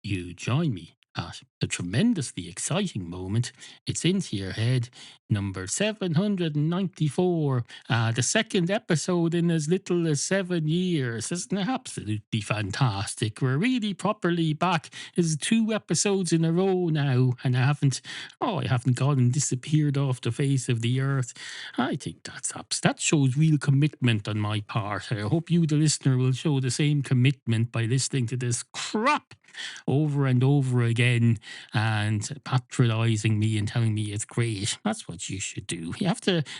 you join me at the tremendously exciting moment. It's into your head, number 794, the second episode in as little as 7 years. Isn't it absolutely fantastic? We're really properly back. It's 2 episodes in a row now, and I haven't gone and disappeared off the face of the earth. I think that shows real commitment on my part. I hope you, the listener, will show the same commitment by listening to this crap over and over again and patronizing me and telling me it's great. That's what you should do.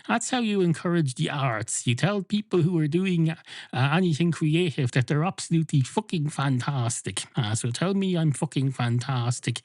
That's how you encourage the arts. You tell people who are doing anything creative that they're absolutely fucking fantastic. So tell me I'm fucking fantastic.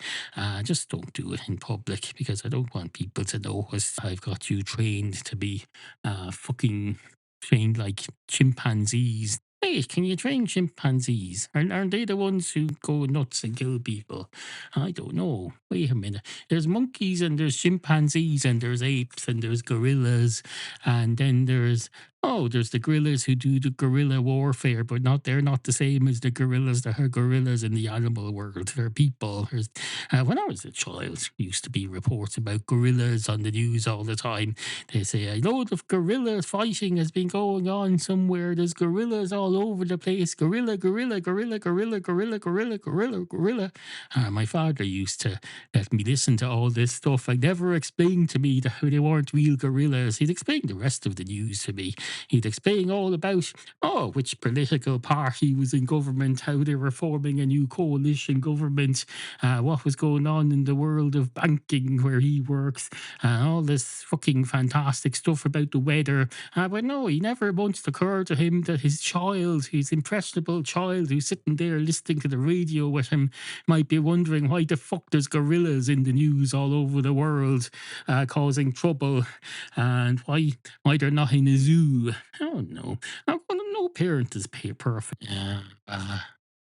Just don't do it in public because I don't want people to notice I've got you trained to be fucking trained like chimpanzees. Wait, can you train chimpanzees? Aren't they the ones who go nuts and kill people? I don't know. Wait a minute. There's monkeys and there's chimpanzees and there's apes and there's gorillas and then there's the gorillas who do the guerrilla warfare, but they're not the same as the gorillas that are gorillas in the animal world. They're people. When I was a child, used to be reports about gorillas on the news all the time. They say a load of gorilla fighting has been going on somewhere. There's gorillas all over the place. Gorilla, gorilla, gorilla, gorilla, gorilla, gorilla, gorilla, gorilla. My father used to let me listen to all this stuff. I never explained to me that they weren't real gorillas. He'd explain the rest of the news to me. He'd explain all about, which political party was in government, how they were forming a new coalition government, what was going on in the world of banking where he works, all this fucking fantastic stuff about the weather. But no, he never once occurred to him that his impressionable child who's sitting there listening to the radio with him might be wondering why the fuck there's gorillas in the news all over the world causing trouble and why they're not in a zoo. Oh no, no parent is perfect.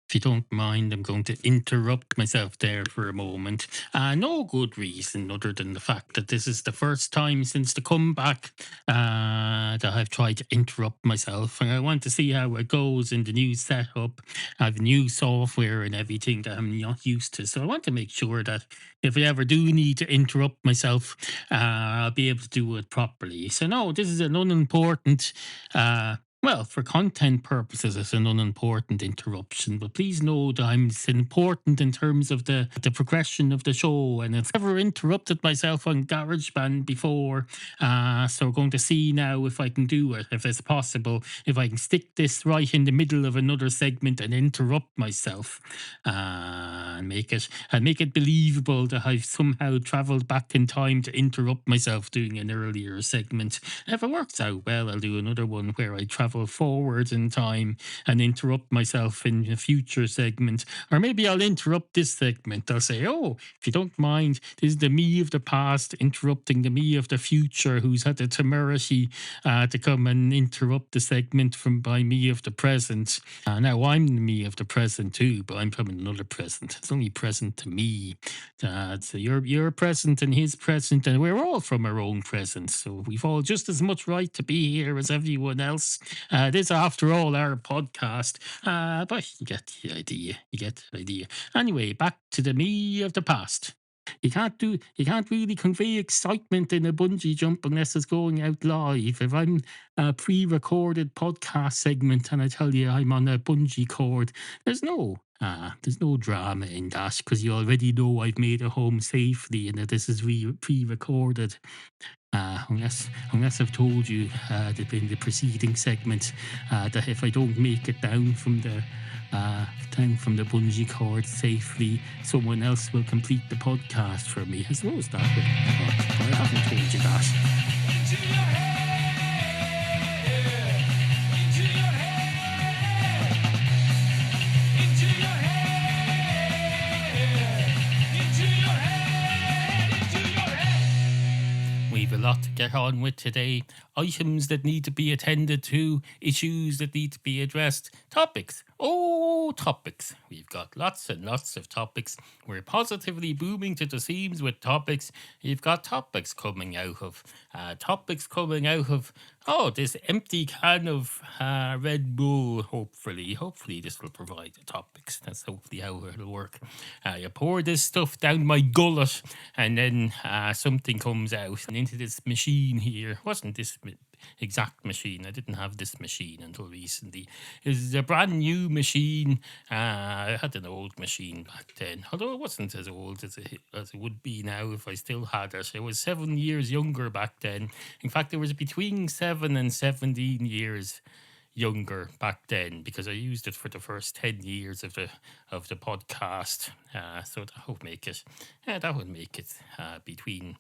If you don't mind, I'm going to interrupt myself there for a moment. No good reason other than the fact that this is the first time since the comeback that I've tried to interrupt myself. And I want to see how it goes in the new setup. I have new software and everything that I'm not used to. So I want to make sure that if I ever do need to interrupt myself, I'll be able to do it properly. So, no, this is an unimportant. Well, for content purposes, it's an unimportant interruption, but please know that it's important in terms of the progression of the show. And I've never interrupted myself on GarageBand before, so we're going to see now if I can do it, if it's possible, if I can stick this right in the middle of another segment and interrupt myself, and make it believable that I've somehow travelled back in time to interrupt myself doing an earlier segment. If it works out well, I'll do another one where I travel forward in time and interrupt myself in a future segment. Or maybe I'll interrupt this segment. I'll say, if you don't mind, this is the me of the past interrupting the me of the future who's had the temerity to come and interrupt the segment by me of the present. Now, I'm the me of the present too, but I'm from another present. It's only present to me. So you're present and his present, and we're all from our own present. So we've all just as much right to be here as everyone else. This, after all, our podcast. But you get the idea. You get the idea. Anyway, back to the me of the past. You can't really convey excitement in a bungee jump unless it's going out live. If I'm a pre-recorded podcast segment and I tell you I'm on a bungee cord, there's no drama in that because you already know I've made it home safely and that this is pre-recorded. Unless I've told you in the preceding segment that if I don't make it down from the bungee cord safely, someone else will complete the podcast for me. I suppose that would work, but I haven't told you that. We've a lot to get on with today. Items that need to be attended to, issues that need to be addressed, topics Oh, topics. We've got lots and lots of topics. We're positively booming to the seams with topics. You've got topics coming out of, this empty can of Red Bull, hopefully this will provide the topics. That's hopefully how it'll work. You pour this stuff down my gullet, and then something comes out and into this machine here. Wasn't this exact machine? I didn't have this machine until recently. It's a brand new machine. I had an old machine back then, although it wasn't as old as it would be now if I still had it. It was 7 years younger back then. In fact, it was between 7 and 17 years younger back then, because I used it for the first 10 years of the podcast. So that would make it between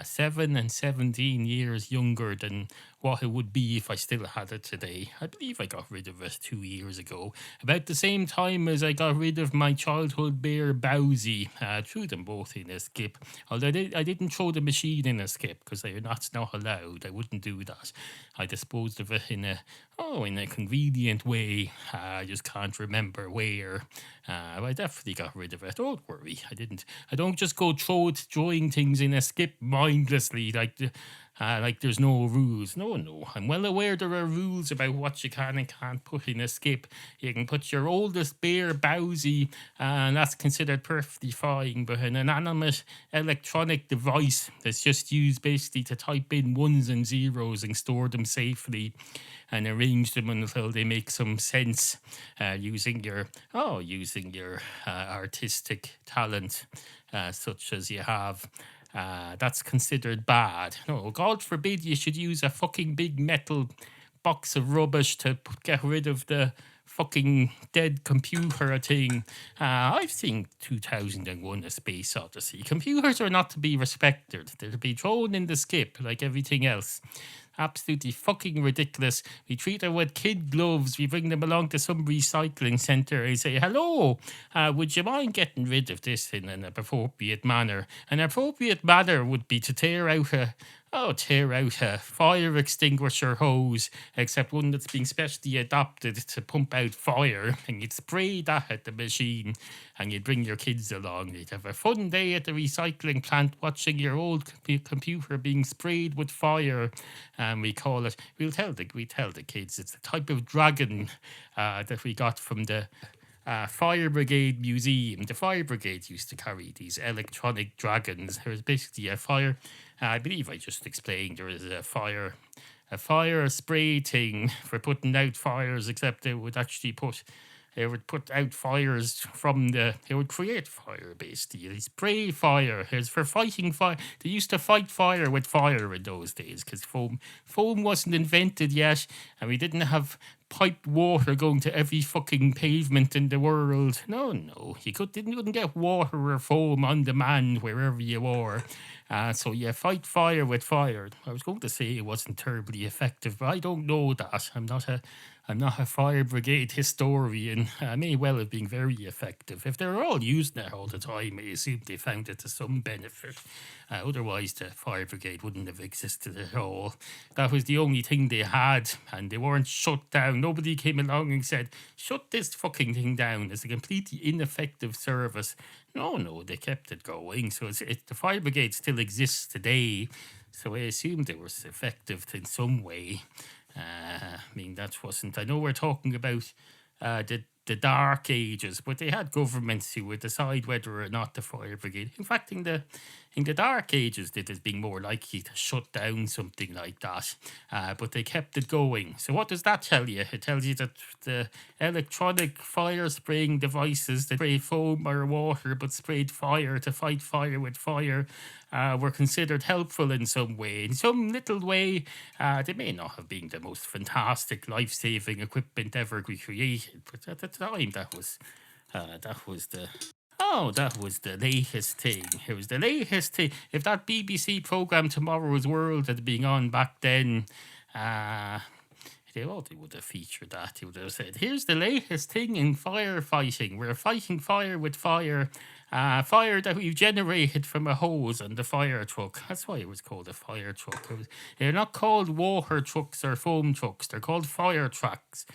7 and 17 years younger than what it would be if I still had it today. I believe I got rid of it 2 years ago, about the same time as I got rid of my childhood bear Bowsy. Threw them both in a skip, although I didn't throw the machine in a skip because that's not allowed. I wouldn't do that. I disposed of it in a convenient way. I just can't remember where. I definitely got rid of it. Don't worry, I didn't. I don't just go throwing things in a skip mindlessly like there's no rules. No. I'm well aware there are rules about what you can and can't put in a skip. You can put your oldest bear Bowsy, and that's considered perfectly fine. But an inanimate electronic device that's just used basically to type in ones and zeros and store them safely and arrange them until they make some sense, using your artistic talent, such as you have. That's considered bad. No, God forbid you should use a fucking big metal box of rubbish to get rid of the fucking dead computer thing. I've seen 2001: A Space Odyssey. Computers are not to be respected. They're to be thrown in the skip like everything else. Absolutely fucking ridiculous. We treat them with kid gloves. We bring them along to some recycling centre and say, hello, would you mind getting rid of this in an appropriate manner? An appropriate manner would be to tear out a fire extinguisher hose, except one that's been specially adapted to pump out fire, and you'd spray that at the machine, and you'd bring your kids along. You'd have a fun day at the recycling plant watching your old computer being sprayed with fire. And we tell the kids it's a type of dragon that we got from the Fire Brigade Museum. The Fire Brigade used to carry these electronic dragons. There was basically a fire. I believe I just explained there is a fire spray thing for putting out fires, except it would put out fires it would create fire, basically. They spray fire. It's for fighting fire. They used to fight fire with fire in those days because foam wasn't invented yet, and we didn't have piped water going to every fucking pavement in the world. No. You couldn't get water or foam on demand wherever you were. So you fight fire with fire. I was going to say it wasn't terribly effective, but I don't know that. I'm not a fire brigade historian. I may well have been very effective. If they were all using it all the time, I assume they found it to some benefit. Otherwise, the fire brigade wouldn't have existed at all. That was the only thing they had, and they weren't shut down. Nobody came along and said, shut this fucking thing down. It's a completely ineffective service. No, they kept it going. So the fire brigade still exists today. So I assumed it was effective in some way. That wasn't. I know we're talking about the Dark Ages, but they had governments who would decide whether or not the fire brigade. In fact, in the Dark Ages, it has been more likely to shut down something like that. But they kept it going. So what does that tell you? It tells you that the electronic fire spraying devices that spray foam or water but sprayed fire to fight fire with fire were considered helpful in some way. In some little way, they may not have been the most fantastic life-saving equipment ever created, but at the time, that was the latest thing. It was the latest thing. If that BBC programme Tomorrow's World had been on back then, they would have featured that. They would have said, "Here's the latest thing in firefighting. We're fighting fire with fire, fire that we've generated from a hose on the fire truck." That's why it was called a fire truck. They're not called water trucks or foam trucks. They're called fire trucks.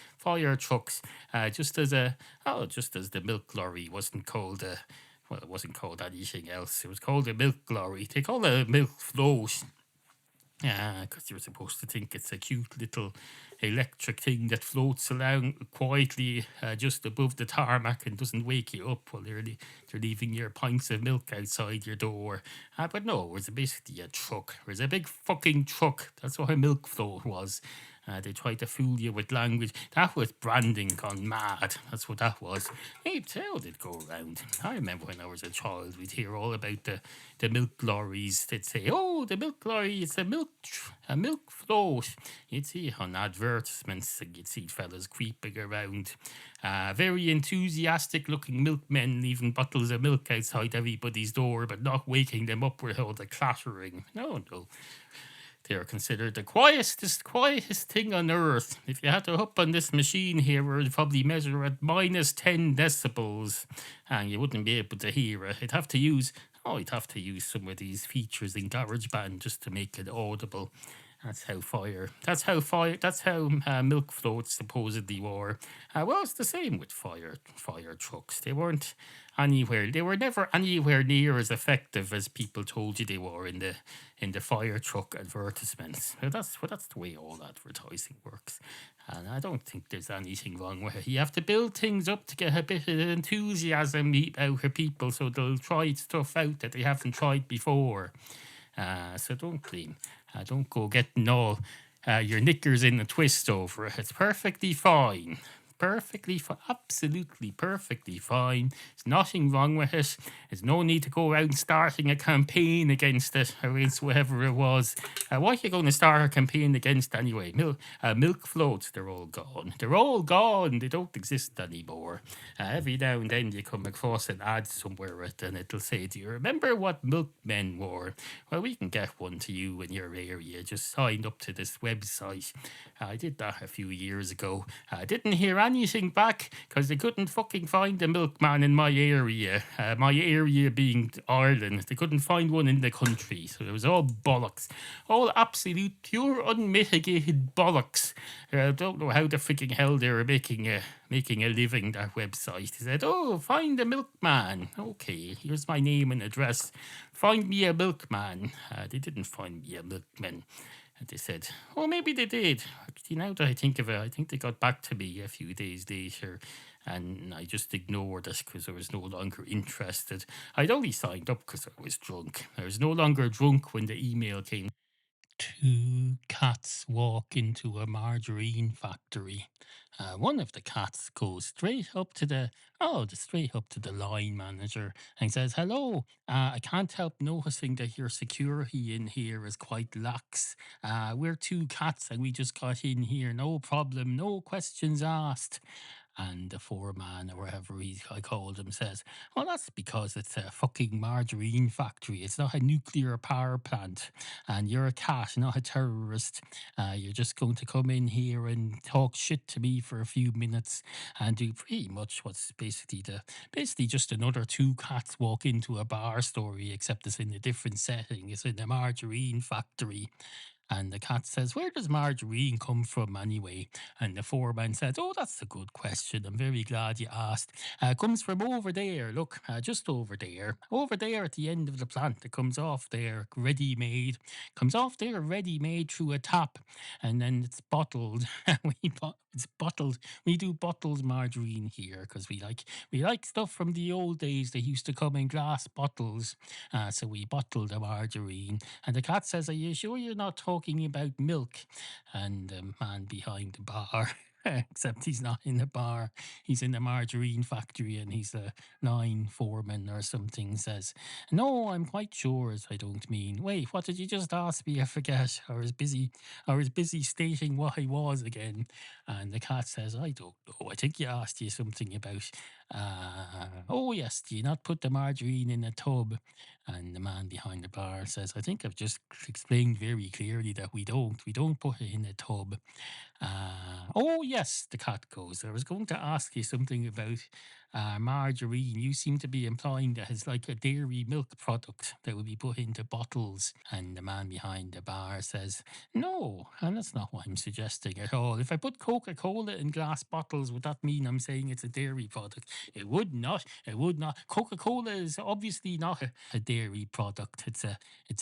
Just as the milk lorry wasn't called a, well, it wasn't called anything else. It was called a milk lorry. They call it a milk float. Because you're supposed to think it's a cute little electric thing that floats along quietly just above the tarmac and doesn't wake you up while they're leaving your pints of milk outside your door. But no, it was basically a truck. It was a big fucking truck. That's what a milk float was. They tried to fool you with language. That was branding gone mad. That's what that was. Hey, how did it go around? I remember when I was a child, we'd hear all about the milk lorries. They'd say, "Oh, the milk lorry, it's a milk float." You'd see it on advertisements, and you'd see fellas creeping around, very enthusiastic looking milkmen leaving bottles of milk outside everybody's door, but not waking them up with all the clattering. No, no. They are considered the quietest thing on earth. If you had to hop on this machine here, it would probably measure at minus 10 decibels, and you wouldn't be able to hear it. I'd have to use some of these features in GarageBand just to make it audible. That's how milk floats supposedly were. Well, it's the same with fire trucks. They were never anywhere near as effective as people told you they were in the fire truck advertisements. That's the way all advertising works. And I don't think there's anything wrong with it. You have to build things up to get a bit of enthusiasm out of people so they'll try stuff out that they haven't tried before. So don't go getting all your knickers in a twist over it. It's perfectly fine. Absolutely perfectly fine. There's nothing wrong with it. There's no need to go out starting a campaign against it or against whatever it was. What are you going to start a campaign against anyway? Milk floats, they're all gone. They're all gone. They don't exist anymore. Every now and then you come across an ad somewhere and it'll say, "Do you remember what milkmen wore?" Well, we can get one to you in your area. Just sign up to this website. I did that a few years ago. I didn't hear anything back because they couldn't fucking find a milkman in my area. My area being Ireland. They couldn't find one in the country. So it was all bollocks. All absolute, pure, unmitigated bollocks. I don't know how the freaking hell they were making a living, that website. He said, "Oh, find a milkman." Okay, here's my name and address. Find me a milkman. They didn't find me a milkman. And they said, "Oh, maybe they did." Actually, now that I think of it, I think they got back to me a few days later, and I just ignored it because I was no longer interested. I'd only signed up because I was drunk. I was no longer drunk when the email came. Two cats walk into a margarine factory. One of the cats goes straight up to the line manager and says, "Hello, I can't help noticing that your security in here is quite lax. We're two cats and we just got in here, no problem, no questions asked." And the foreman, or whatever I called him, says, "Well, that's because it's a fucking margarine factory. It's not a nuclear power plant. And you're a cat, not a terrorist. You're just going to come in here and talk shit to me for a few minutes and do pretty much what's basically just another two cats walk into a bar story, except it's in a different setting. It's in a margarine factory." And the cat says, "Where does margarine come from anyway?" And the foreman says, "Oh, that's a good question. I'm very glad you asked. It comes from over there. Look, just over there. Over there at the end of the plant. It comes off there ready made. Comes off there ready made through a tap. And then it's bottled. It's bottled. We do bottled margarine here because we like stuff from the old days. They used to come in glass bottles. So we bottle the margarine." And the cat says, "Are you sure you're not talking about milk?" And the man behind the bar, except he's not in the bar, he's in the margarine factory and he's a line foreman or something, says, "No, I'm quite sure as I don't mean." "Wait, what did you just ask me? I forget. I was busy stating what I was again." And the cat says, "I don't know. I think you asked you something about Oh, yes, do you not put the margarine in a tub? And the man behind the bar says, I think I've just explained very clearly that we don't. We don't put it in a tub. Oh, yes, the cat goes. I was going to ask you something about margarine. You seem to be implying that it's like a dairy milk product that would be put into bottles. And the man behind the bar says, no, and that's not what I'm suggesting at all. If I put Coca Cola in glass bottles, would that mean I'm saying it's a dairy product? It would not. It would not. Coca Cola is obviously not a dairy product. It's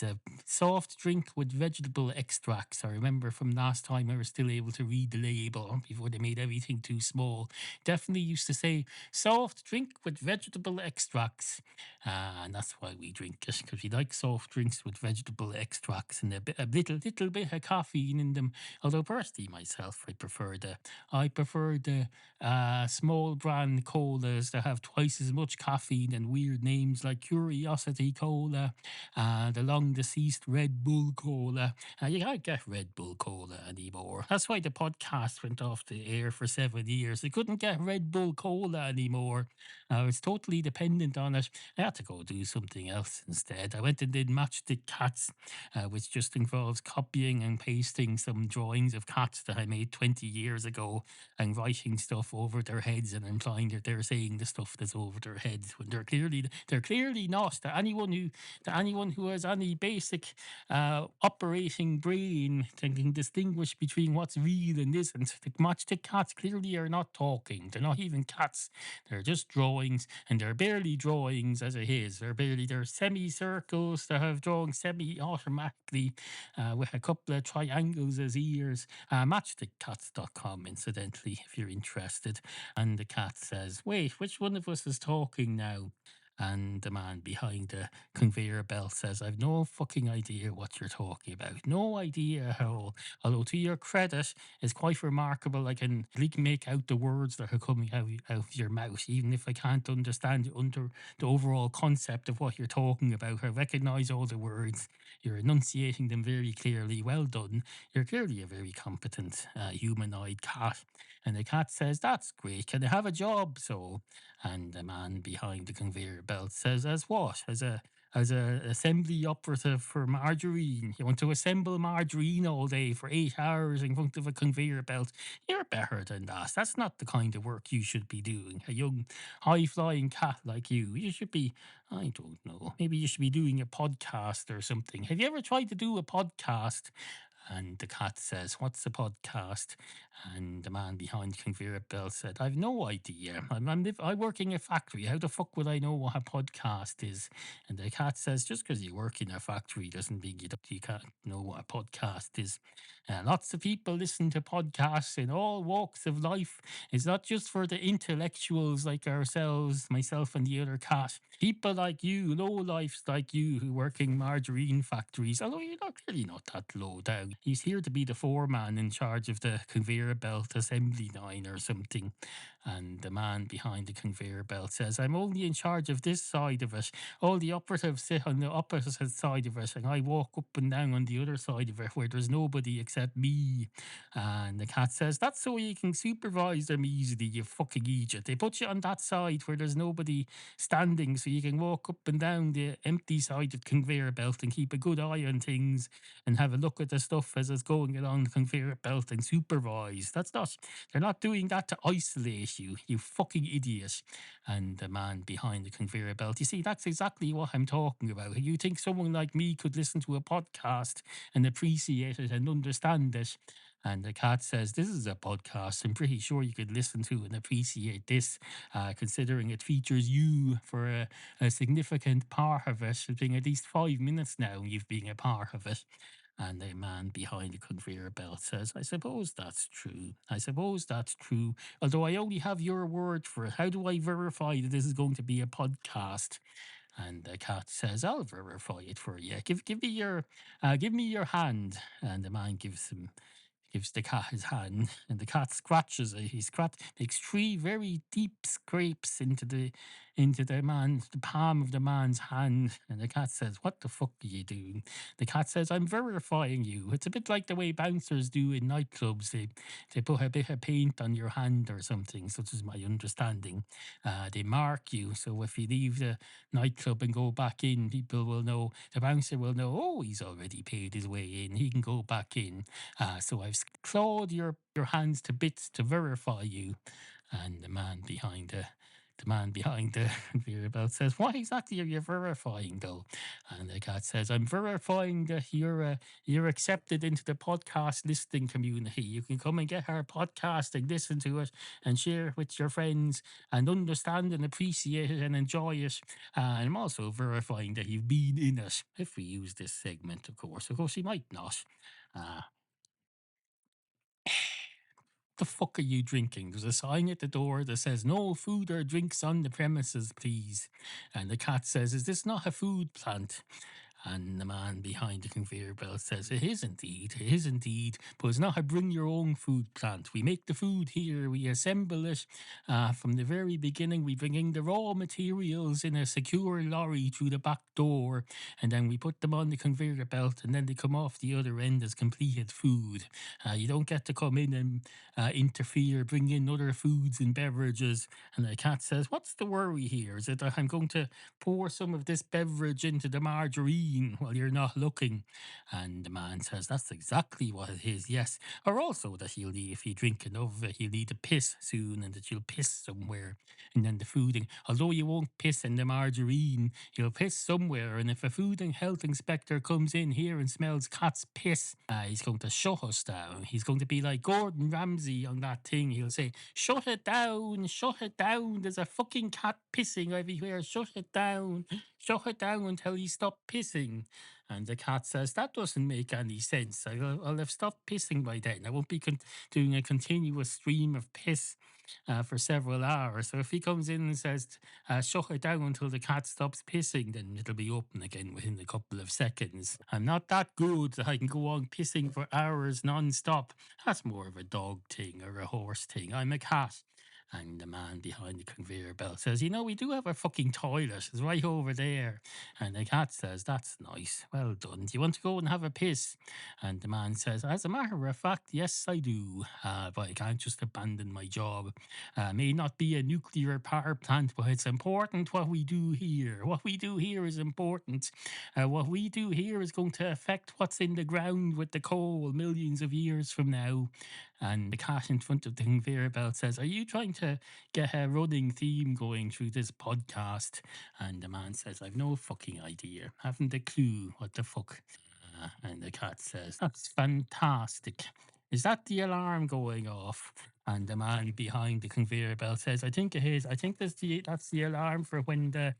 a soft drink with vegetable extracts. I remember from last time I was still able to read the label before they made everything too small. Definitely used to say soft drink with vegetable extracts. And that's why we drink it, because we like soft drinks with vegetable extracts and a little bit of caffeine in them. Although personally myself, I prefer the small brand colas that have twice as much caffeine and weird names like Curiosity Cola, the long deceased Red Bull Cola. You can't get Red Bull Cola anymore. That's why the podcast went off the air for 7 years. They couldn't get Red Bull Cola anymore. I was totally dependent on it. I had to go do something else instead. I went and did Matchstick Cats, which just involves copying and pasting some drawings of cats that I made 20 years ago and writing stuff over their heads and implying that they're saying the stuff that's over their heads when they're clearly not. To anyone who has any basic operating brain can distinguish between what's real and isn't. The matchstick cats clearly are not talking. They're not even cats. They're just drawings, and they're barely drawings as it is. They're semicircles that have drawn semi-automatically with a couple of triangles as ears. Matchstickcats.com, incidentally, if you're interested. And the cat says, wait, which one of us is talking now? And the man behind the conveyor belt says, I've no fucking idea what you're talking about. No idea at all. Although, to your credit, it's quite remarkable. I can make out the words that are coming out of your mouth, even if I can't understand under the overall concept of what you're talking about. I recognize all the words. You're enunciating them very clearly. Well done. You're clearly a very competent humanoid cat. And the cat says, that's great. Can I have a job? So, and the man behind the conveyor belt says, as what? As a assembly operative for margarine. You want to assemble margarine all day for 8 hours in front of a conveyor belt. You're better than that. That's not the kind of work you should be doing. A young high flying cat like you. You should be, I don't know, maybe you should be doing a podcast or something. Have you ever tried to do a podcast? And the cat says, what's a podcast? And the man behind the conveyor belt said, I've no idea. I work in a factory. How the fuck would I know what a podcast is? And the cat says, just because you work in a factory doesn't mean you can't know what a podcast is. Lots of people listen to podcasts in all walks of life. It's not just for the intellectuals like ourselves, myself and the other cat. People like you, low lifes like you, who work in margarine factories, although you're not clearly not that low down. He's here to be the foreman in charge of the conveyor belt assembly line or something. And the man behind the conveyor belt says, I'm only in charge of this side of it. All the operatives sit on the opposite side of it, and I walk up and down on the other side of it where there's nobody except me. And the cat says, that's so you can supervise them easily, you fucking idiot. They put you on that side where there's nobody standing so you can walk up and down the empty sided conveyor belt and keep a good eye on things and have a look at the stuff as it's going along the conveyor belt and supervise. They're not doing that to isolate you, you fucking idiot. And the man behind the conveyor belt, you see, that's exactly what I'm talking about. You think someone like me could listen to a podcast and appreciate it and understand it? And the cat says, this is a podcast I'm pretty sure you could listen to and appreciate this, considering it features you for a significant part of it. It's been at least 5 minutes now you've been a part of it. And the man behind the conveyor belt says, I suppose that's true. I suppose that's true. Although I only have your word for it. How do I verify that this is going to be a podcast? And the cat says, I'll verify it for you. Give me your hand. And the man gives the cat his hand, and the cat scratches it. Makes three very deep scrapes into the palm of the man's hand. And the cat says, "What the fuck are you doing?" The cat says, "I'm verifying you." It's a bit like the way bouncers do in nightclubs. They put a bit of paint on your hand or something, such as my understanding. They mark you. So if you leave the nightclub and go back in, people will know, the bouncer will know, oh, he's already paid his way in. He can go back in. So I've clawed your hands to bits to verify you. And the man behind the conveyor belt says, "What exactly are you verifying, though?" And the cat says, "I'm verifying that you're accepted into the podcast listening community. You can come and get our podcast and listen to it and share it with your friends and understand and appreciate it and enjoy it. And I'm also verifying that you've been in it." If we use this segment, of course. Of course, he might not. Uh, the fuck are you drinking? There's a sign at the door that says, "No food or drinks on the premises, please." And the cat says, "Is this not a food plant?" And the man behind the conveyor belt says, "It is indeed, it is indeed, but it's not a bring your own food plant. We make the food here, we assemble it from the very beginning. We bring in the raw materials in a secure lorry through the back door, and then we put them on the conveyor belt, and then they come off the other end as completed food. You don't get to come in and interfere, bring in other foods and beverages." And the cat says, "What's the worry here? Is it that I'm going to pour some of this beverage into the margarine while you're not looking?" And the man says, "That's exactly what it is, yes. Or also that you'll need, if you drink enough of it, you'll need to piss soon and that you'll piss somewhere. And then the food, although you won't piss in the margarine, you'll piss somewhere. And if a food and health inspector comes in here and smells cat's piss, he's going to shut us down. He's going to be like Gordon Ramsay on that thing. He'll say, shut it down, shut it down. There's a fucking cat pissing everywhere. Shut it down, shut it down until he stops pissing." And the cat says, "That doesn't make any sense. I'll have stopped pissing by then. I won't be doing a continuous stream of piss for several hours. So if he comes in and says, shut it down until the cat stops pissing, then it'll be open again within a couple of seconds. I'm not that good that I can go on pissing for hours non-stop. That's more of a dog thing or a horse thing. I'm a cat." And the man behind the conveyor belt says, we do have a fucking toilet. It's right over there." And the cat says, "That's nice. Well done. Do you want to go and have a piss?" And the man says, "As a matter of fact, yes, I do. But I can't just abandon my job. May not be a nuclear power plant, but it's important what we do here. What we do here is important. What we do here is going to affect what's in the ground with the coal millions of years from now." And the cat in front of the conveyor belt says, "Are you trying to get a running theme going through this podcast?" And the man says, "I've no fucking idea. Haven't a clue what the fuck." And the cat says, "That's fantastic. Is that the alarm going off?" And the man behind the conveyor belt says, "I think it is. I think that's the alarm for when the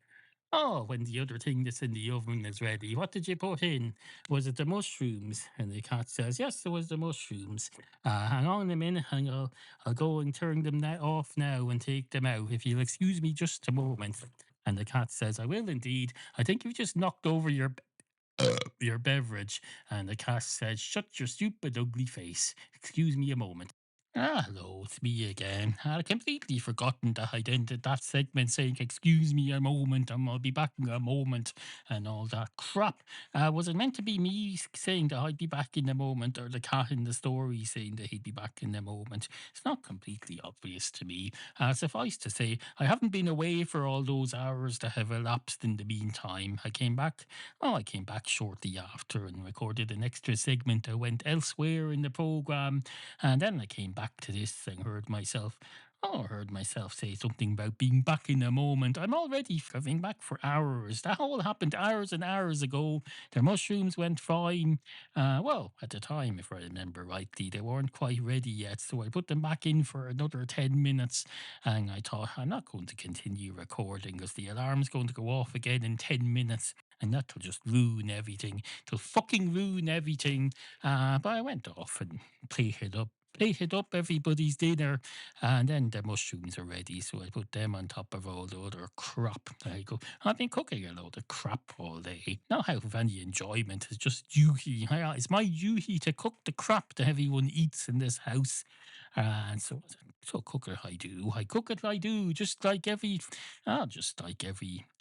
when the other thing that's in the oven is ready. What did you put in? Was it the mushrooms?" And the cat says, "Yes, it was the mushrooms. Hang on a minute, and I'll go and turn them off now and take them out. If you'll excuse me just a moment." And the cat says, "I will indeed. I think you just knocked over your beverage." And the cat says, "Shut your stupid ugly face. Excuse me a moment." Hello, it's me again. I'd completely forgotten that I ended that segment saying, "Excuse me a moment, I'll be back in a moment," and all that crap. Was it meant to be me saying that I'd be back in a moment, or the cat in the story saying that he'd be back in a moment? It's not completely obvious to me. Suffice to say, I haven't been away for all those hours that have elapsed in the meantime. I came back shortly after and recorded an extra segment. I went elsewhere in the program, and then I came back to this and heard myself say something about being back in a moment. I'm already coming back for hours. That all happened hours and hours ago. The mushrooms went fine. Well, at the time, if I remember rightly, they weren't quite ready yet. So I put them back in for another 10 minutes. And I thought, I'm not going to continue recording because the alarm's going to go off again in 10 minutes. And that'll just ruin everything. It'll fucking ruin everything. But I went off and plated up everybody's dinner, and then the mushrooms are ready, so I put them on top of all the other crap. I go, I've been cooking a load of crap all day. Not have any enjoyment. It's just duty. It's my duty to cook the crap that everyone eats in this house. And so So cook it I cook it I do, just like every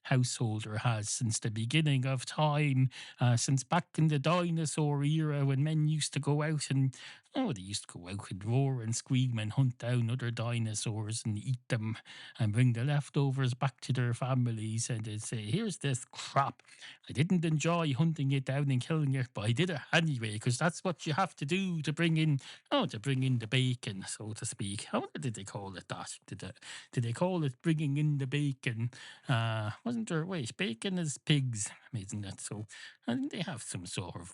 householder has since the beginning of time, since back in the dinosaur era when men used to go out and, oh, they used to go out and roar and scream and hunt down other dinosaurs and eat them and bring the leftovers back to their families. And they'd say, here's this crap. I didn't enjoy hunting it down and killing it, but I did it anyway, because that's what you have to do to bring in, to bring in the bacon, so to speak. How did they call it that? Did they call it bringing in the bacon? Wasn't there? Wait, bacon is pigs, isn't it? So I think they have some sort of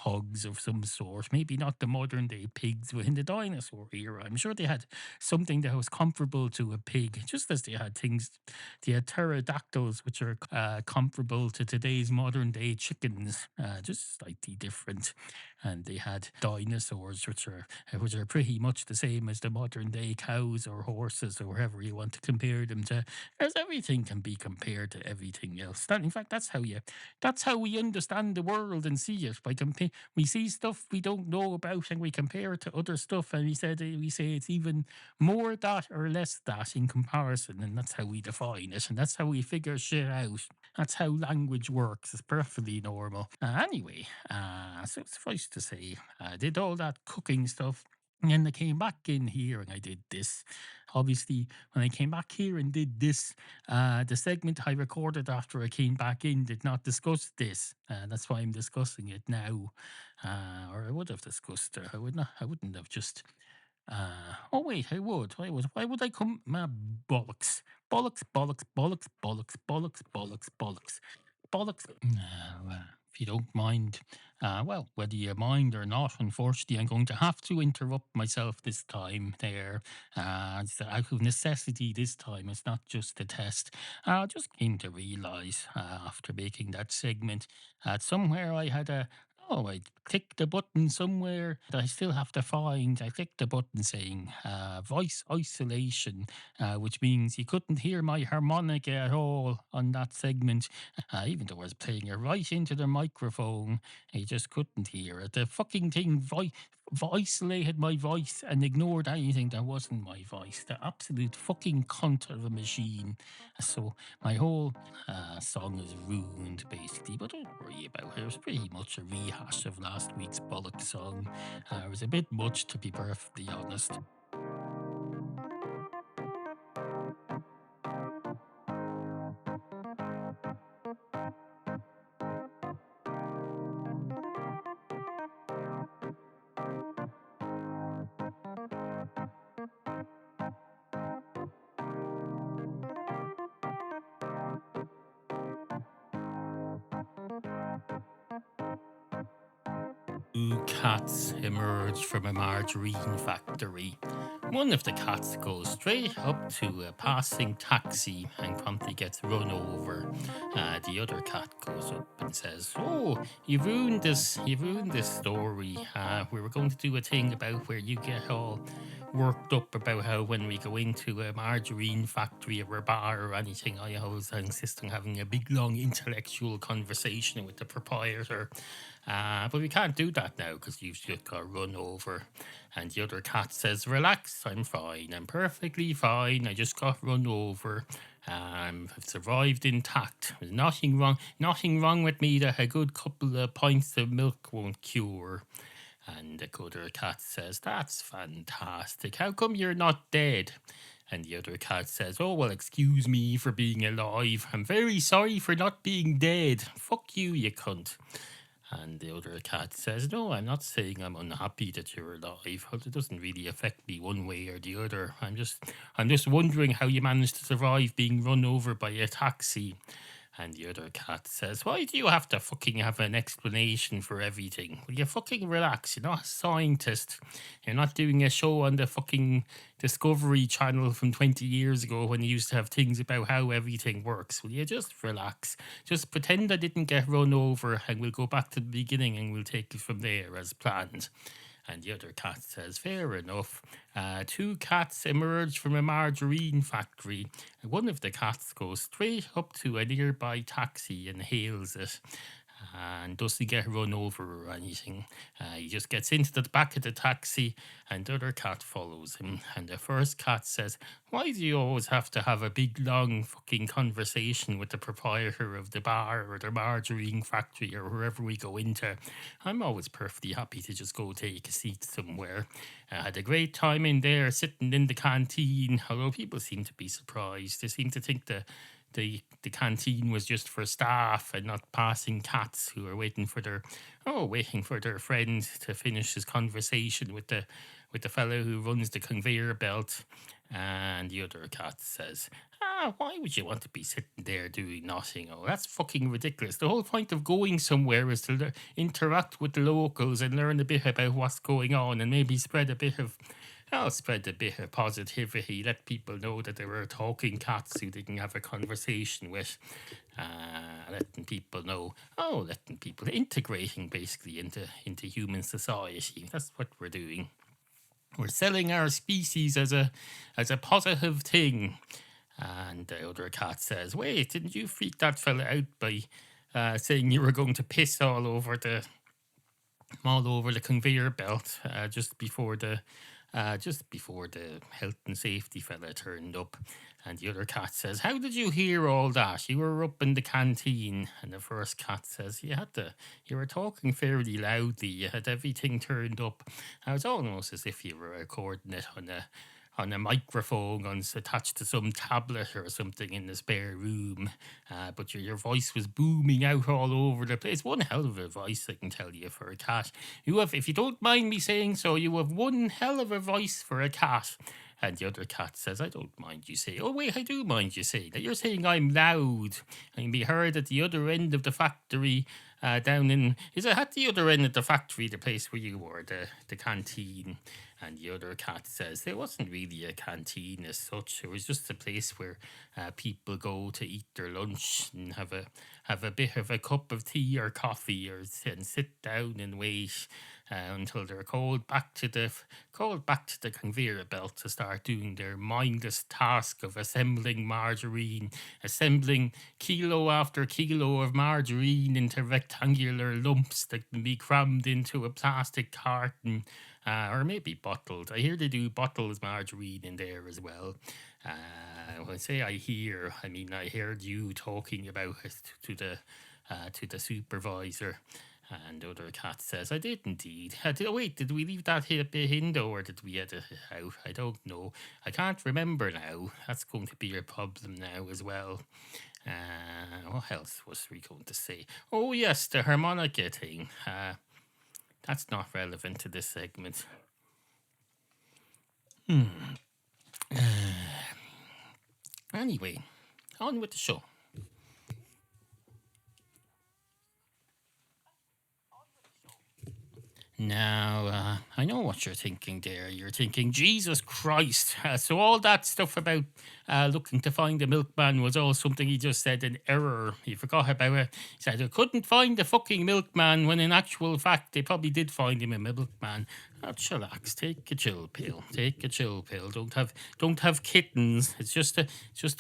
hogs of some sort. Maybe not the modern day pigs, but in the dinosaur era, I'm sure they had something that was comparable to a pig, just as they had things. They had pterodactyls, which are comparable to today's modern day chickens, just slightly different. And they had dinosaurs, which are pretty much the same as the modern day cows or horses or wherever you want to compare them to, as everything can be compared to everything else. In fact, that's how we understand the world and see it. We see stuff we don't know about and we compare it to other stuff, and we say it's even more that or less that in comparison, and that's how we define it, and that's how we figure shit out. That's how language works. It's perfectly normal. Anyway, so suffice to say, I did all that cooking stuff. And then I came back in here and I did this. Obviously, when I came back here and did this, the segment I recorded after I came back in did not discuss this. That's why I'm discussing it now. Or I would have discussed it. I wouldn't have just oh wait, I would. I would. Why would I come? Bollocks, bollocks, bollocks, bollocks, bollocks, bollocks, bollocks, bollocks, bollocks. If you don't mind, well, whether you mind or not, unfortunately, I'm going to have to interrupt myself this time. There, it's out of necessity this time. It's not just a test. I just came to realise after making that segment that somewhere I had a. Oh, I clicked the button somewhere that I still have to find. I clicked the button saying voice isolation, which means you couldn't hear my harmonica at all on that segment. Even though I was playing it right into the microphone, you just couldn't hear it. The fucking thing isolated my voice and ignored anything that wasn't my voice. The absolute fucking cunt of a machine. So my whole song is ruined, basically. But don't worry about it. It was pretty much a rehash of last week's bollock song. It was a bit much, to be perfectly honest. Two cats emerge from a margarine factory. One of the cats goes straight up to a passing taxi and promptly gets run over. The other cat goes up and says, "Oh, you've ruined this story. We were going to do a thing about where you get all worked up about how when we go into a margarine factory or a bar or anything, I always insist on having a big long intellectual conversation with the proprietor. But we can't do that now because you've just got run over." And the other cat says, "Relax, I'm fine. I'm perfectly fine. I just got run over. I've survived intact. There's nothing wrong with me that a good couple of pints of milk won't cure." And the other cat says, "That's fantastic. How come you're not dead?" And the other cat says, "Oh, well, excuse me for being alive. I'm very sorry for not being dead. Fuck you, you cunt." And the other cat says, "No, I'm not saying I'm unhappy that you're alive. Well, it doesn't really affect me one way or the other. I'm just wondering how you managed to survive being run over by a taxi." And the other cat says, "Why do you have to fucking have an explanation for everything? Will you fucking relax? You're not a scientist. You're not doing a show on the fucking Discovery Channel from 20 years ago when you used to have things about how everything works. Will you just relax? Just pretend I didn't get run over and we'll go back to the beginning and we'll take it from there as planned." And the other cat says, "Fair enough. Two cats emerge from a margarine factory. And one of the cats goes straight up to a nearby taxi and hails it. and doesn't get run over or anything. He just gets into the back of the taxi, and the other cat follows him. And the first cat says, "Why do you always have to have a big, long fucking conversation with the proprietor of the bar or the margarine factory or wherever we go into? I'm always perfectly happy to just go take a seat somewhere. I had a great time in there sitting in the canteen." Although people seem to be surprised. They seem to think the canteen was just for staff and not passing cats who are waiting for their friend to finish his conversation with the fellow who runs the conveyor belt. And the other cat says, why would you want to be sitting there doing nothing? Oh, that's fucking ridiculous. The whole point of going somewhere is to interact with the locals and learn a bit about what's going on, and maybe spread a bit of positivity, let people know that there were talking cats who didn't have a conversation with, letting people integrating basically into human society. That's what we're doing. We're selling our species as a positive thing. And the other cat says, "Wait, didn't you freak that fella out by saying you were going to piss all over the conveyor belt just before the health and safety fella turned up?" And the other cat says, "How did you hear all that? You were up in the canteen." And the first cat says, "You were talking fairly loudly. You had everything turned up. It was almost as if you were recording it on a microphone attached to some tablet or something in the spare room. But your voice was booming out all over the place. One hell of a voice, I can tell you, for a cat. If you don't mind me saying so, you have one hell of a voice for a cat." And the other cat says, "I don't mind you saying." "Oh, wait, I do mind you saying that. You're saying I'm loud. I can be heard at the other end of the factory, is it at the other end of the factory, the place where you were, the canteen?" And the other cat says, "There wasn't really a canteen as such. It was just a place where people go to eat their lunch and have a bit of a cup of tea or coffee, and sit down and wait until they're called back to the conveyor belt to start doing their mindless task of assembling margarine, assembling kilo after kilo of margarine into rectangular lumps that can be crammed into a plastic carton, or maybe bottled. I hear they do bottles margarine in there as well. When I say I mean I heard you talking about it to the supervisor." And the other cat says, "I did indeed. Wait, did we leave that bit in though, or did we edit it out? I don't know. I can't remember now. That's going to be a problem now as well." What else was we going to say? Oh yes, the harmonica thing. That's not relevant to this segment. Anyway, on with the show. Now, I know what you're thinking there. You're thinking, "Jesus Christ." So all that stuff about looking to find the milkman was all something he just said in error. He forgot about it. He said, "I couldn't find the fucking milkman," when in actual fact, they probably did find him a milkman. Chillax. Take a chill pill. Take a chill pill. Don't have kittens. It's just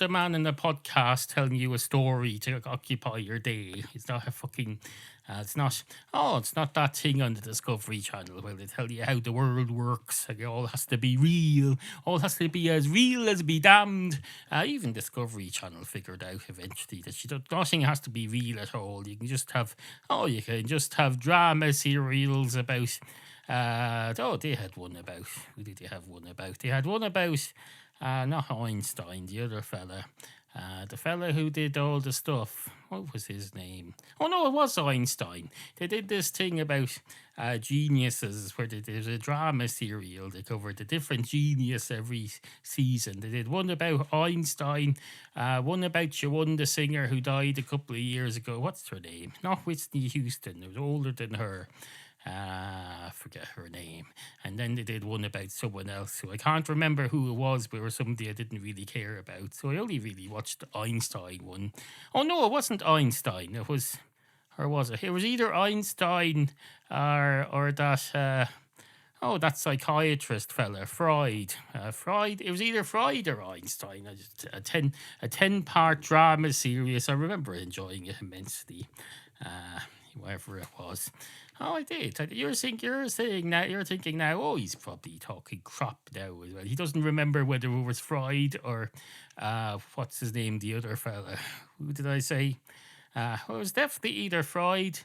a man in a podcast telling you a story to occupy your day. It's not a fucking it's not. Oh, it's not that thing on the Discovery Channel where they tell you how the world works. Like, it all has to be real. All has to be as real as be damned. Even Discovery Channel figured out eventually that nothing has to be real at all. You can just have drama serials about. They had one about. Who did they have one about? They had one about. Not Einstein, the other fella. The fella who did all the stuff. What was his name? Oh no, it was Einstein. They did this thing about geniuses where there's a drama serial. They covered a different genius every season. They did one about Einstein, one about Shawan, the singer who died a couple of years ago. What's her name? Not Whitney Houston. It was older than her. I forget her name. And then they did one about someone else who I can't remember who it was, but it was somebody I didn't really care about. So I only really watched the Einstein one. Oh no, it wasn't Einstein. It was, or was it? It was either Einstein or that. Oh, that psychiatrist fella, Freud. Freud. It was either Freud or Einstein. A 10-part drama series. I remember enjoying it immensely. Uh, Whatever it was. Oh, I did. You're thinking now. Oh, he's probably talking crap now as well. He doesn't remember whether it was Freud or what's his name, the other fella. Who did I say? Well, it was definitely either Freud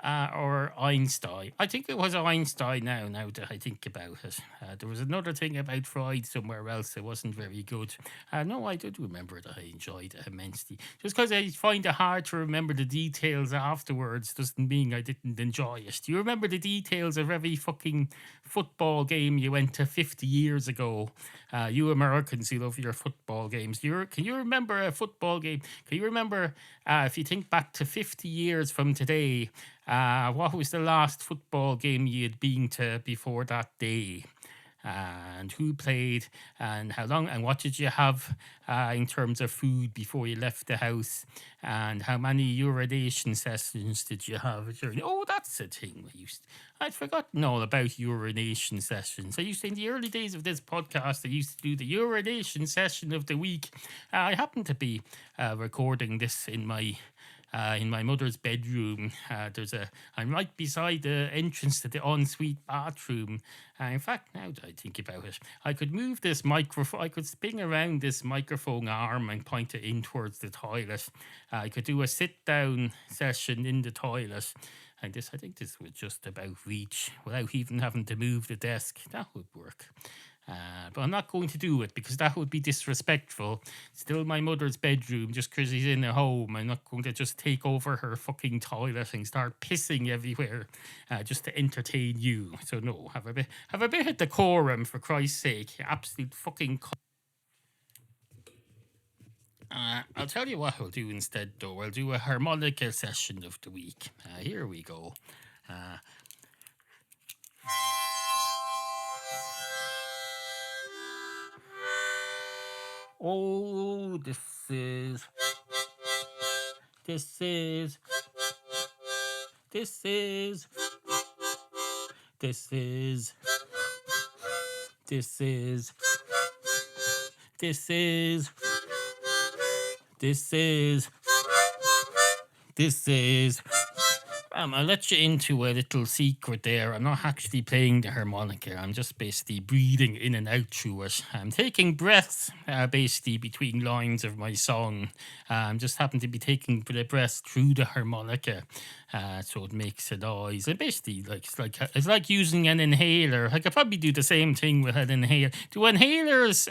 or Einstein. I think it was Einstein now, that I think about it. There was another thing about Freud somewhere else that wasn't very good. No, I did remember that I enjoyed it immensely. Just because I find it hard to remember the details afterwards doesn't mean I didn't enjoy it. Do you remember the details of every fucking football game you went to 50 years ago? You Americans, you love your football games. Can you remember a football game? Can you remember, if you think back to 50 years from today, what was the last football game you had been to before that day? And who played and how long and what did you have in terms of food before you left the house, and how many urination sessions did you have during? Oh, that's a thing I'd forgotten all about urination sessions. I used to, in the early days of this podcast, I used to do the urination session of the week. I happen to be recording this in my mother's bedroom. I'm right beside the entrance to the ensuite bathroom. In fact, now that I think about it, I could move this microphone, I could spin around this microphone arm and point it in towards the toilet. I could do a sit down session in the toilet. And I think this would just about reach without even having to move the desk. That would work. But I'm not going to do it because that would be disrespectful. Still my mother's bedroom, just because she's in her home. I'm not going to just take over her fucking toilet and start pissing everywhere just to entertain you. So no, have a bit of decorum, for Christ's sake. Absolute fucking. I'll tell you what I'll do instead, though. I'll do a harmonica session of the week. Here we go. Oh, this is, this is, this is, this is, this is, this is, this is, this is. I'll let you into a little secret there. I'm not actually playing the harmonica. I'm just basically breathing in and out through it. I'm taking breaths basically between lines of my song. I'm just happen to be taking the breaths through the harmonica, so it makes a noise. And basically, it's like using an inhaler. I could probably do the same thing with an inhaler. Do inhalers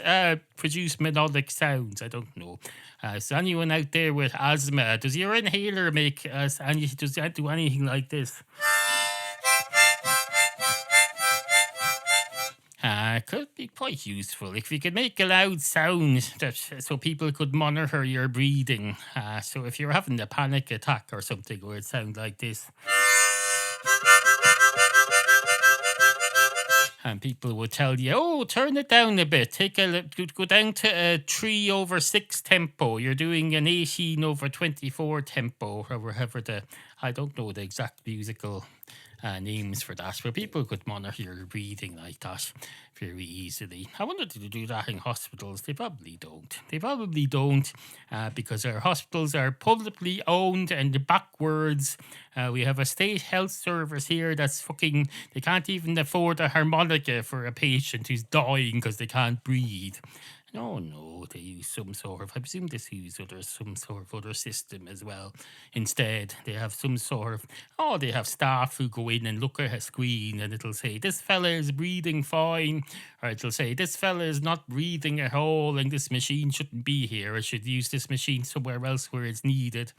produce melodic sounds? I don't know. Is anyone out there with asthma? Does your inhaler make does that do anything like this? Could be quite useful if you could make a loud sound so people could monitor your breathing. So if you're having a panic attack or something, it would sound like this. And people would tell you, oh, turn it down a bit. Go down to a 3/6 tempo. You're doing an 18/24 tempo, or whatever I don't know the exact musical names for that, but people could monitor your breathing like that very easily. I wonder, do they do that in hospitals? They probably don't. Because our hospitals are publicly owned and backwards. We have a state health service here that's fucking, they can't even afford a harmonica for a patient who's dying because they can't breathe. No, they use some sort of, I presume they use some sort of other system as well. Instead, they have some sort of, they have staff who go in and look at a screen and it'll say, this fella is breathing fine. Or it'll say, this fella is not breathing at all and this machine shouldn't be here. I should use this machine somewhere else where it's needed.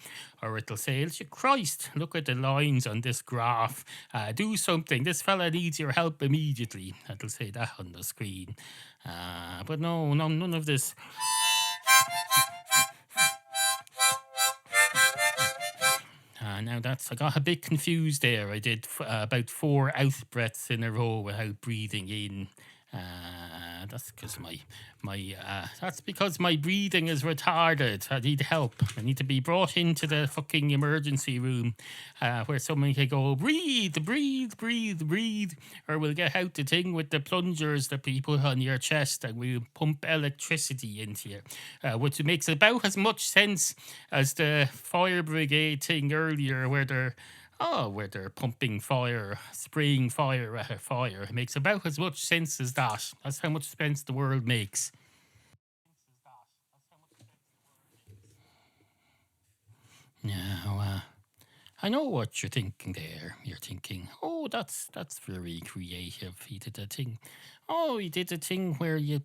Or it'll say, Christ, look at the lines on this graph. Do something. This fella needs your help immediately. It'll say that on the screen. But no, none of this. Now I got a bit confused there. I did about 4 out breaths in a row without breathing in. That's because that's because my breathing is retarded. I need help. I need to be brought into the fucking emergency room, where someone can go, breathe, breathe, breathe, breathe, or we'll get out the thing with the plungers that we put on your chest and we'll pump electricity into you, which makes about as much sense as the fire brigade thing earlier, where they're pumping fire, spraying fire at a fire. It makes about as much sense as that. That's how much sense the world makes. Now, I know what you're thinking there. You're thinking, oh, that's very creative. He did a thing. Oh, he did a thing where you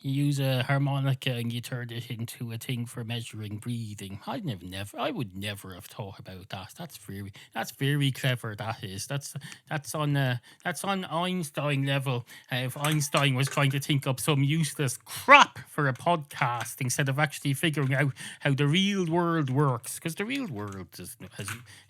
use a harmonica and you turn it into a thing for measuring breathing. I would never have thought about that. That's very clever. That is. That's on Einstein level. If Einstein was trying to think up some useless crap for a podcast instead of actually figuring out how the real world works, because the real world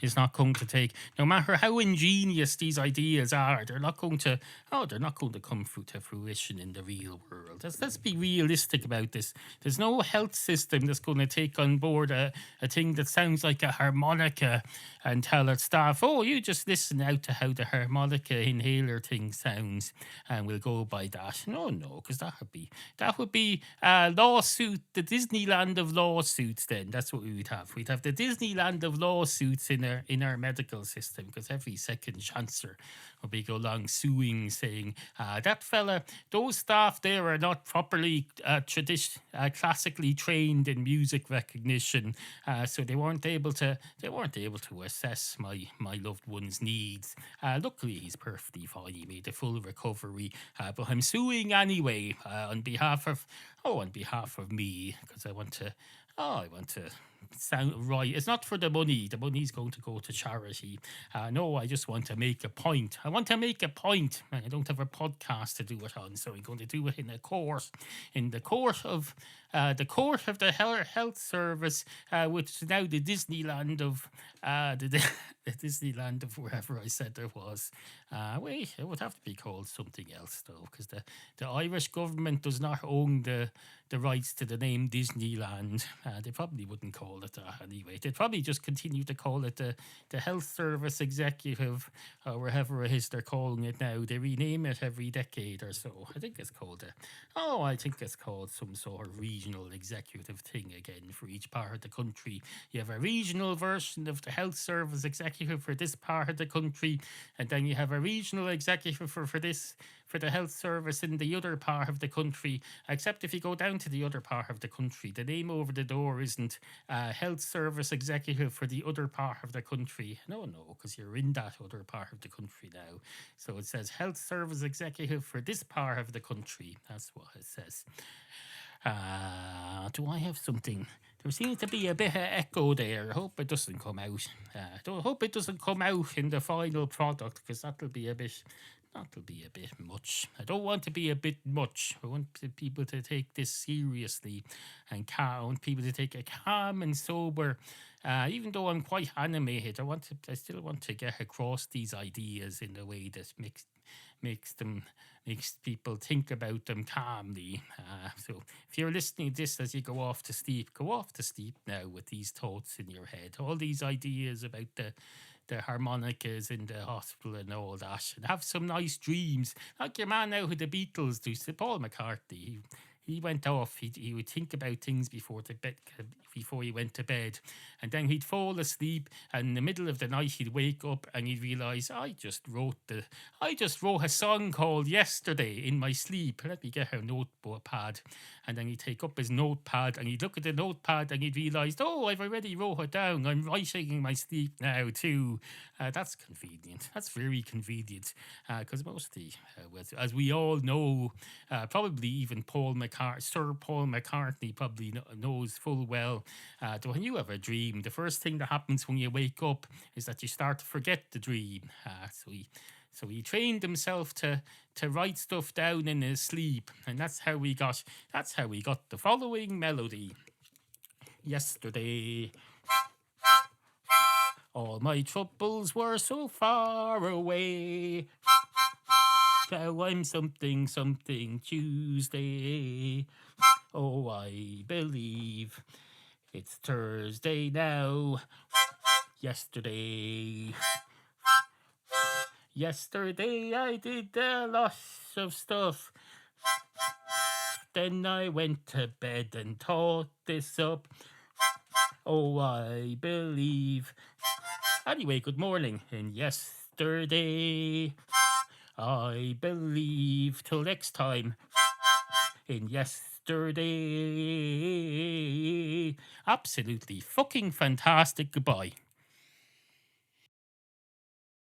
is not going to take, no matter how ingenious these ideas are, they're not going to come to fruition in the real world. Let's be realistic about this. There's no health system that's going to take on board a thing that sounds like a harmonica and tell its staff, oh, you just listen out to how the harmonica inhaler thing sounds and we'll go by that. No, because that would be a lawsuit, the Disneyland of lawsuits. Then that's what we would have. We'd have the Disneyland of lawsuits in our medical system, because every second chancer would be go along suing, saying that fella, those staff there are not properly classically trained in music recognition, so they weren't able to assess my loved one's needs. Luckily, he's perfectly fine. He made a full recovery, but I'm suing anyway, on behalf of me, because I want to sound right. It's not for the money. The money's going to go to charity. No, I just want to make a point. I want to make a point. I don't have a podcast to do it on, so I'm going to do it in the court of the health service, which is now the Disneyland of the Disneyland of wherever I said there was. Wait, it would have to be called something else though, because the Irish government does not own the rights to the name Disneyland. They probably wouldn't call it that anyway. They'd probably just continue to call it the Health Service Executive, or wherever it is they're calling it now. They rename it every decade or so. I think it's called some sort of regional executive thing again for each part of the country. You have a regional version of the Health Service Executive for this part of the country, and then you have a regional executive for the health service in the other part of the country. Except if you go down to the other part of the country, the name over the door isn't Health Service Executive for the other part of the country. No, because you're in that other part of the country now. So it says Health Service Executive for this part of the country. That's what it says. Do I have something? There seems to be a bit of echo there. I hope it doesn't come out. Hope it doesn't come out in the final product, because that'll be a bit much. I don't want to be a bit much. I want people to take this seriously and calm. I want people to take it calm and sober. Even though I'm quite animated, I still want to get across these ideas in a way that makes people think about them calmly. So if you're listening to this as you go off to sleep now with these thoughts in your head, all these ideas about the harmonicas in the hospital and all that, and have some nice dreams, like your man now who the Beatles do, Paul McCartney. He went off. He would think about things before he went to bed, and then he'd fall asleep. And in the middle of the night, he'd wake up and he'd realize, I just wrote a song called "Yesterday" in my sleep. Let me get a notepad, and then he'd take up his notepad and he'd look at the notepad and he'd realize, oh, I've already wrote it down. I'm writing in my sleep now too. That's convenient. That's very convenient, because mostly, as we all know, probably even Sir Paul McCartney probably knows full well, that when you have a dream, the first thing that happens when you wake up is that you start to forget the dream. So he trained himself to write stuff down in his sleep, and that's how we got the following melody. Yesterday, all my troubles were so far away. Now I'm something, something Tuesday. Oh, I believe it's Thursday now. Yesterday. Yesterday I did a lot of stuff. Then I went to bed and thought this up. Oh, I believe. Anyway, good morning. And yesterday, I believe. Till next time. In yesterday. Absolutely fucking fantastic. Goodbye.